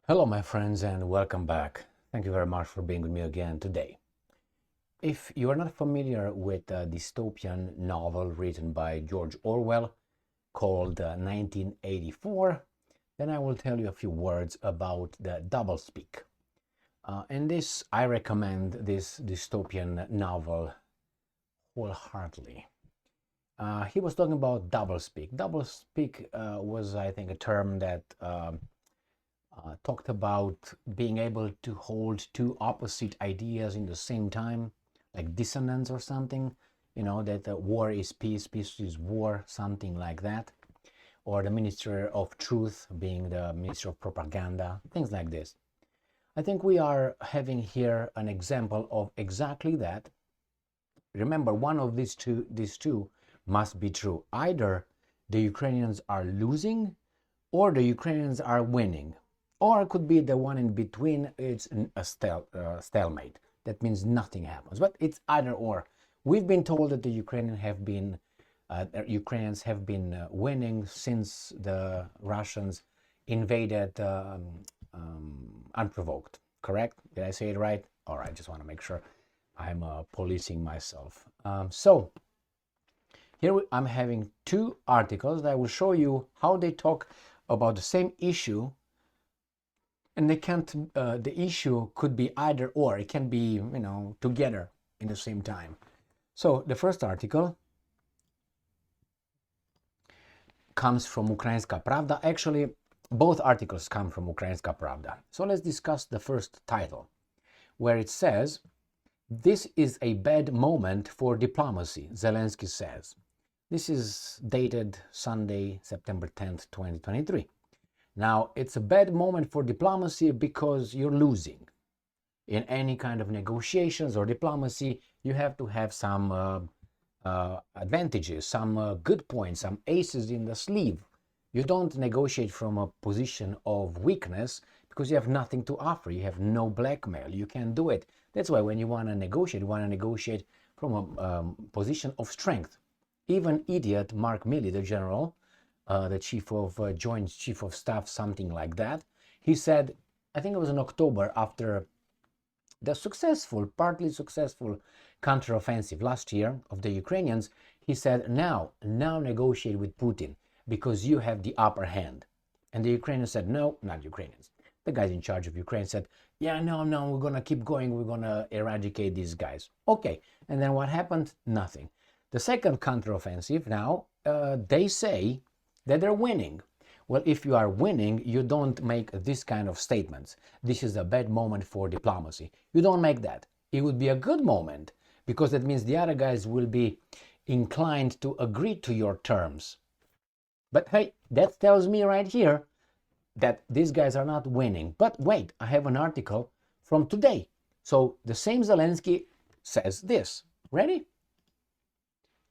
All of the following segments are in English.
Hello, my friends, and welcome back. Thank you very much for being with me again today. If you are not familiar with a dystopian novel written by George Orwell called 1984, then I will tell you a few words about the doublespeak. I recommend this dystopian novel wholeheartedly. He was talking about doublespeak. Doublespeak was, I think, a term that talked about being able to hold two opposite ideas in the same time, like dissonance or something, that war is peace, peace is war, something like that. Or the Minister of Truth being the Minister of Propaganda, things like this. I think we are having here an example of exactly that. Remember, one of these two must be true. Either the Ukrainians are losing or the Ukrainians are winning. Or it could be the one in between. It's a stalemate. That means nothing happens. But it's either or. We've been told that the Ukrainians have been winning since the Russians invaded unprovoked. Correct? Did I say it right? All right. Just want to make sure I'm policing myself. So here I'm having two articles that I will show you how they talk about the same issue. And they can't, the issue could be either or. It can be, together in the same time. So the first article comes from Ukrainska Pravda. Actually, both articles come from Ukrainska Pravda. So let's discuss the first title, where it says, "This is a bad moment for diplomacy," Zelensky says. This is dated Sunday, September 10th, 2023. Now, it's a bad moment for diplomacy because you're losing. In any kind of negotiations or diplomacy, you have to have some advantages, some good points, some aces in the sleeve. You don't negotiate from a position of weakness because you have nothing to offer. You have no blackmail. You can't do it. That's why when you want to negotiate from a position of strength. Even idiot Mark Milley, the general, the chief of Joint Chief of Staff, something like that. He said, I think it was in October, after the partly successful counteroffensive last year of the Ukrainians, he said, now negotiate with Putin because you have the upper hand. And the Ukrainians said, no, not Ukrainians. The guys in charge of Ukraine said, yeah, no, we're going to keep going. We're going to eradicate these guys. Okay. And then what happened? Nothing. The second counteroffensive now, they say that they're winning. Well, if you are winning, you don't make this kind of statements. This is a bad moment for diplomacy. You don't make that. It would be a good moment because that means the other guys will be inclined to agree to your terms. But hey, that tells me right here that these guys are not winning. But wait, I have an article from today. So the same Zelensky says this. Ready?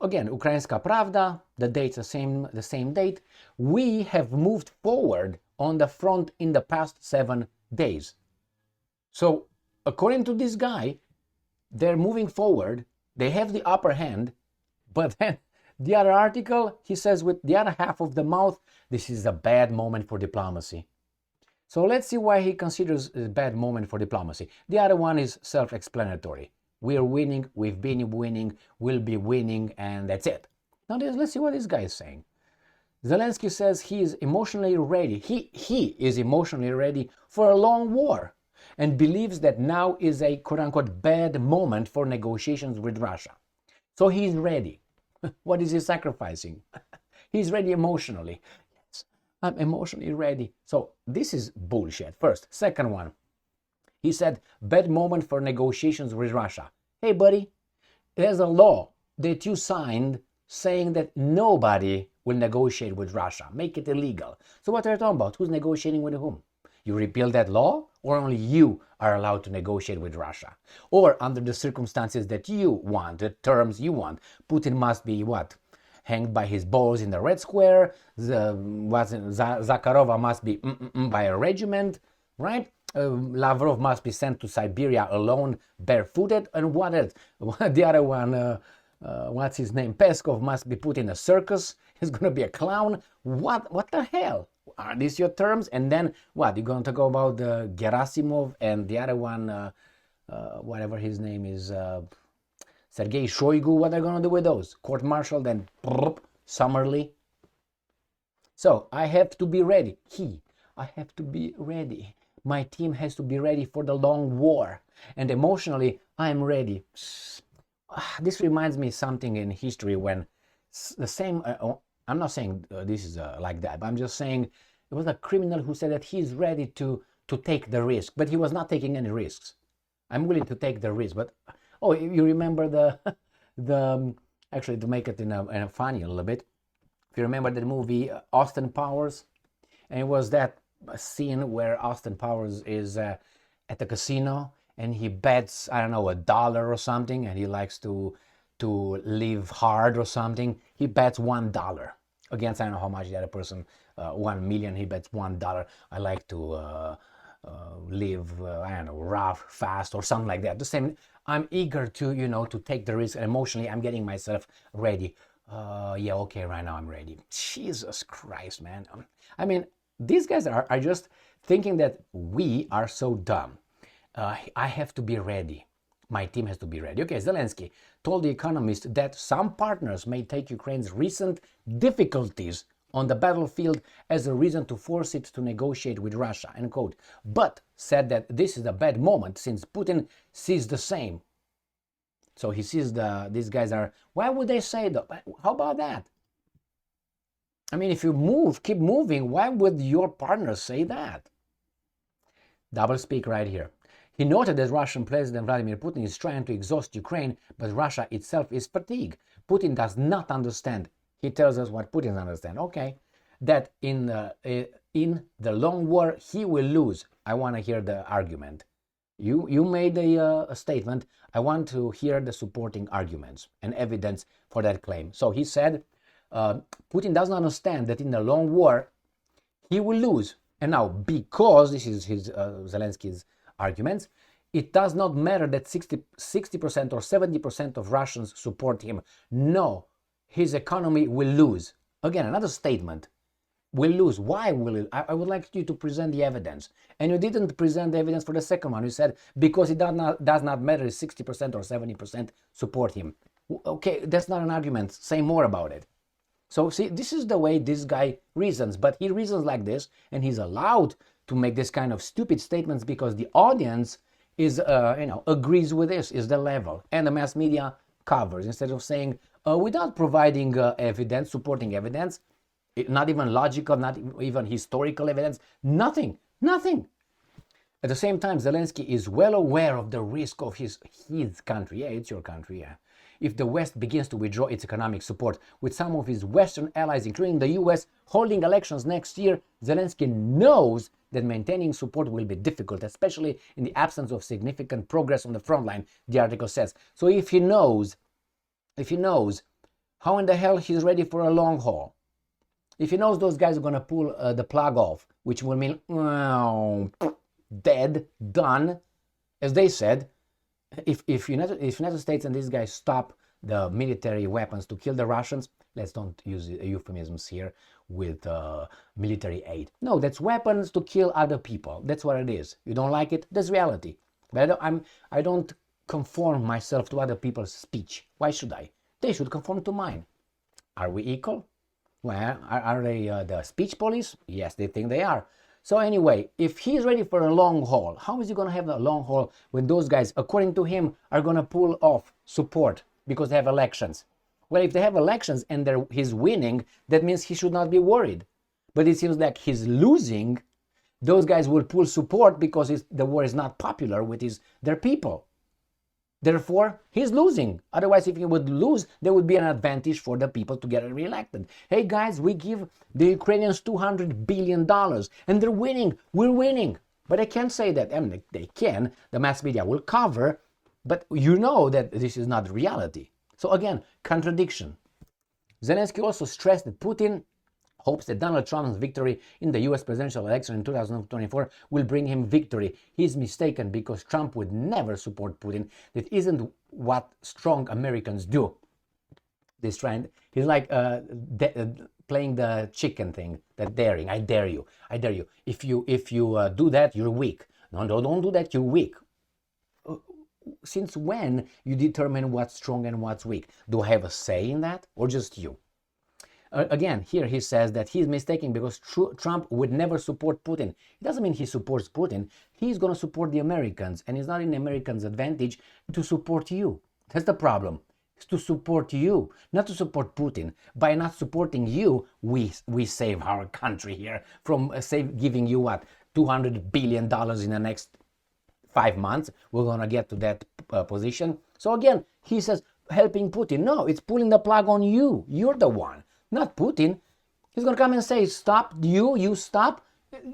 Again, Ukrainska Pravda, the date's the same date. We have moved forward on the front in the past 7 days. So, according to this guy, they're moving forward. They have the upper hand. But then the other article, he says with the other half of the mouth, this is a bad moment for diplomacy. So let's see why he considers it a bad moment for diplomacy. The other one is self-explanatory. We're winning, we've been winning, we'll be winning, and that's it. Now let's see what this guy is saying. Zelensky says he is emotionally ready. He is emotionally ready for a long war and believes that now is a quote-unquote bad moment for negotiations with Russia. So he's ready. What is he sacrificing? He's ready emotionally. Yes, I'm emotionally ready. So this is bullshit. First. Second one. He said, bad moment for negotiations with Russia. Hey, buddy, there's a law that you signed saying that nobody will negotiate with Russia. Make it illegal. So what are you talking about? Who's negotiating with whom? You repeal that law, or only you are allowed to negotiate with Russia? Or under the circumstances that you want, the terms you want, Putin must be what? Hanged by his balls in the Red Square. Zakharova must be by a regiment, right? Lavrov must be sent to Siberia alone, barefooted, and what else? The other one, what's his name? Peskov must be put in a circus. He's going to be a clown. What the hell? Are these your terms? And then what? You're going to talk about Gerasimov and the other one, whatever his name is, Sergei Shoigu. What are you going to do with those? Court-martial, then summarily. So I have to be ready. I have to be ready. My team has to be ready for the long war. And emotionally, I'm ready. This reminds me something in history when the same, I'm not saying this is like that, but I'm just saying it was a criminal who said that he's ready to take the risk, but he was not taking any risks. I'm willing to take the risk, but oh, you remember the actually, to make it in a funny a little bit, if you remember the movie Austin Powers, and it was that scene where Austin Powers is at the casino and he bets, I don't know, $1 or something, and he likes to live hard or something. He bets $1 against, I don't know how much the other person, 1 million, he bets $1. I like to live, I don't know, rough, fast, or something like that. The same, I'm eager to, to take the risk, and emotionally I'm getting myself ready. Yeah, okay, right now I'm ready. Jesus Christ, man. I mean, these guys are just thinking that we are so dumb. I have to be ready. My team has to be ready. Okay, Zelensky told The Economist that some partners may take Ukraine's recent difficulties on the battlefield as a reason to force it to negotiate with Russia, end quote. But said that this is a bad moment since Putin sees the same. So he sees these guys are, why would they say that? How about that? I mean, if you keep moving, why would your partner say that? Double speak right here. He noted that Russian President Vladimir Putin is trying to exhaust Ukraine, but Russia itself is fatigued. Putin does not understand. He tells us what Putin understands. Okay, that in the long war, he will lose. I want to hear the argument. You made a statement. I want to hear the supporting arguments and evidence for that claim. So he said, Putin doesn't understand that in the long war, he will lose. And now, because this is his Zelensky's arguments, it does not matter that 60% or 70% of Russians support him. No, his economy will lose. Again, another statement. Will lose. Why will it? I would like you to present the evidence. And you didn't present the evidence for the second one. You said because it does not matter if 60% or 70% support him. Okay, that's not an argument. Say more about it. So see, this is the way this guy reasons, but he reasons like this, and he's allowed to make this kind of stupid statements because the audience is, agrees with this, is the level, and the mass media covers instead of saying without providing evidence, supporting evidence, not even logical, not even historical evidence, nothing. At the same time, Zelensky is well aware of the risk of his country. Yeah, it's your country, yeah. If the West begins to withdraw its economic support, with some of his Western allies, including the US, holding elections next year, Zelensky knows that maintaining support will be difficult, especially in the absence of significant progress on the front line, the article says. So if he knows, how in the hell he's ready for a long haul? If he knows those guys are going to pull the plug off, which will mean dead, done, as they said, if United States and these guys stop the military weapons to kill the Russians, let's don't use euphemisms here with military aid. No, that's weapons to kill other people. That's what it is. You don't like it? That's reality. But I don't conform myself to other people's speech. Why should I? They should conform to mine. Are we equal? Well, are they the speech police? Yes, they think they are. So anyway, if he's ready for a long haul, how is he going to have a long haul when those guys, according to him, are going to pull off support because they have elections? Well, if they have elections and he's winning, that means he should not be worried. But it seems like he's losing. Those guys will pull support because the war is not popular with their people. Therefore, he's losing. Otherwise, if he would lose, there would be an advantage for the people to get reelected. Hey guys, we give the Ukrainians $200 billion and they're winning. We're winning. But they can't say that. I mean, they can. The mass media will cover. But you know that this is not reality. So again, contradiction. Zelensky also stressed that Putin hopes that Donald Trump's victory in the US presidential election in 2024 will bring him victory. He's mistaken because Trump would never support Putin. That isn't what strong Americans do. This trend, he's like playing the chicken thing, that daring. I dare you. I dare you. If you do that, you're weak. No, don't do that. You're weak. Since when you determine what's strong and what's weak? Do I have a say in that, or just you? Again, here he says that he's mistaken because Trump would never support Putin. It doesn't mean he supports Putin. He's going to support the Americans, and it's not in Americans' advantage to support you. That's the problem. It's to support you, not to support Putin. By not supporting you, we save our country here from giving you what, $200 billion in the next 5 months. We're going to get to that position. So again, he says helping Putin. No, it's pulling the plug on you. You're the one, not Putin. He's going to come and say, stop, you stop.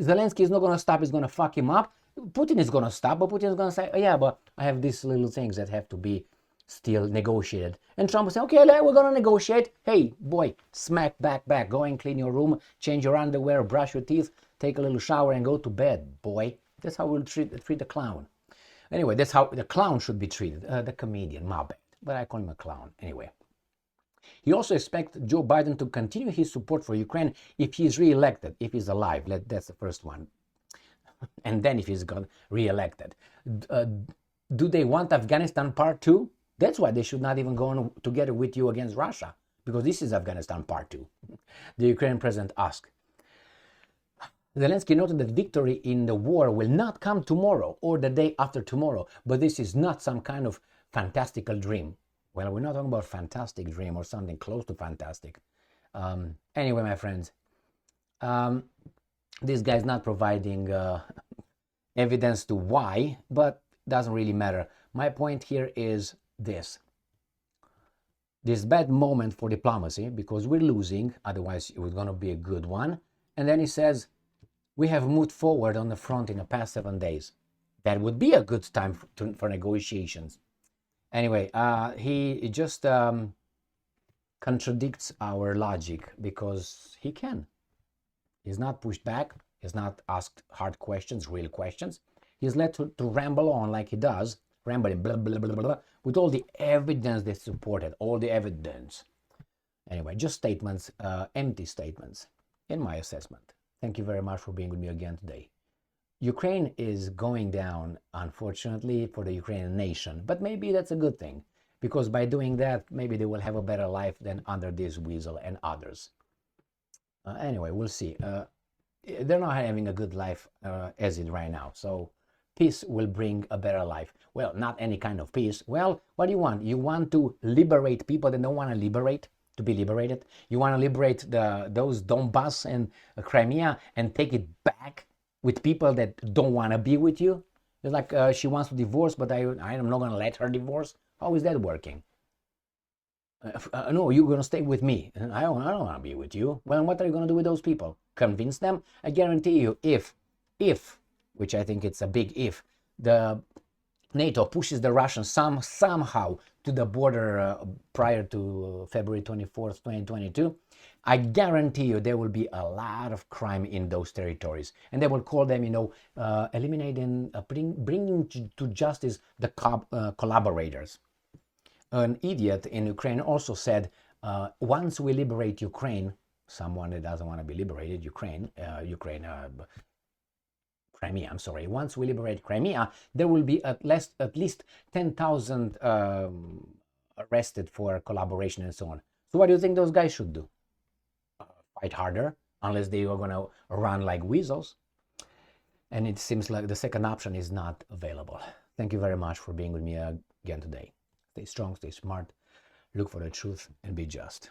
Zelensky is not going to stop. He's going to fuck him up. Putin is going to stop, but Putin is going to say, oh, yeah, but I have these little things that have to be still negotiated. And Trump will say, okay, we're going to negotiate. Hey, boy, smack back. Go and clean your room, change your underwear, brush your teeth, take a little shower, and go to bed, boy. That's how we'll treat the clown. Anyway, that's how the clown should be treated. The comedian, my bad. But I call him a clown. Anyway. He also expects Joe Biden to continue his support for Ukraine if he is re-elected, if he's alive. That's the first one. And then if he's got re-elected. Do they want Afghanistan Part 2? That's why they should not even go on together with you against Russia, because this is Afghanistan Part 2. The Ukrainian president asked. Zelensky noted that victory in the war will not come tomorrow or the day after tomorrow, but this is not some kind of fantastical dream. Well, we're not talking about fantastic dream or something close to fantastic. Anyway, my friends, this guy's not providing evidence to why, but doesn't really matter. My point here is this bad moment for diplomacy, because we're losing, otherwise it was going to be a good one. And then he says, we have moved forward on the front in the past 7 days. That would be a good time for negotiations. Anyway, he just contradicts our logic, because he can. He's not pushed back. He's not asked hard questions, real questions. He's let to ramble on like he does, rambling, blah, blah, blah, blah, blah, with all the evidence that supported, all the evidence. Anyway, just statements, empty statements, in my assessment. Thank you very much for being with me again today. Ukraine is going down, unfortunately, for the Ukrainian nation, but maybe that's a good thing, because by doing that, maybe they will have a better life than under this weasel and others. Anyway, we'll see. They're not having a good life as it right now, so peace will bring a better life. Well, not any kind of peace. Well, what do you want? You want to liberate people that don't want to be liberated? You want to liberate those Donbass and Crimea and take it back with people that don't want to be with you? It's like she wants to divorce, but I'm not going to let her divorce. How is that working? No, you're going to stay with me. I don't want to be with you. Well, what are you going to do with those people? Convince them? I guarantee you, if, which I think it's a big if, the NATO pushes the Russians somehow to the border prior to February 24th, 2022, I guarantee you there will be a lot of crime in those territories. And they will call them, eliminating, bringing to justice the collaborators. An idiot in Ukraine also said, once we liberate Ukraine, someone that doesn't want to be liberated, Crimea, I'm sorry. Once we liberate Crimea, there will be at least 10,000 arrested for collaboration and so on. So what do you think those guys should do? Fight harder, unless they are going to run like weasels. And it seems like the second option is not available. Thank you very much for being with me again today. Stay strong, stay smart, look for the truth, and be just.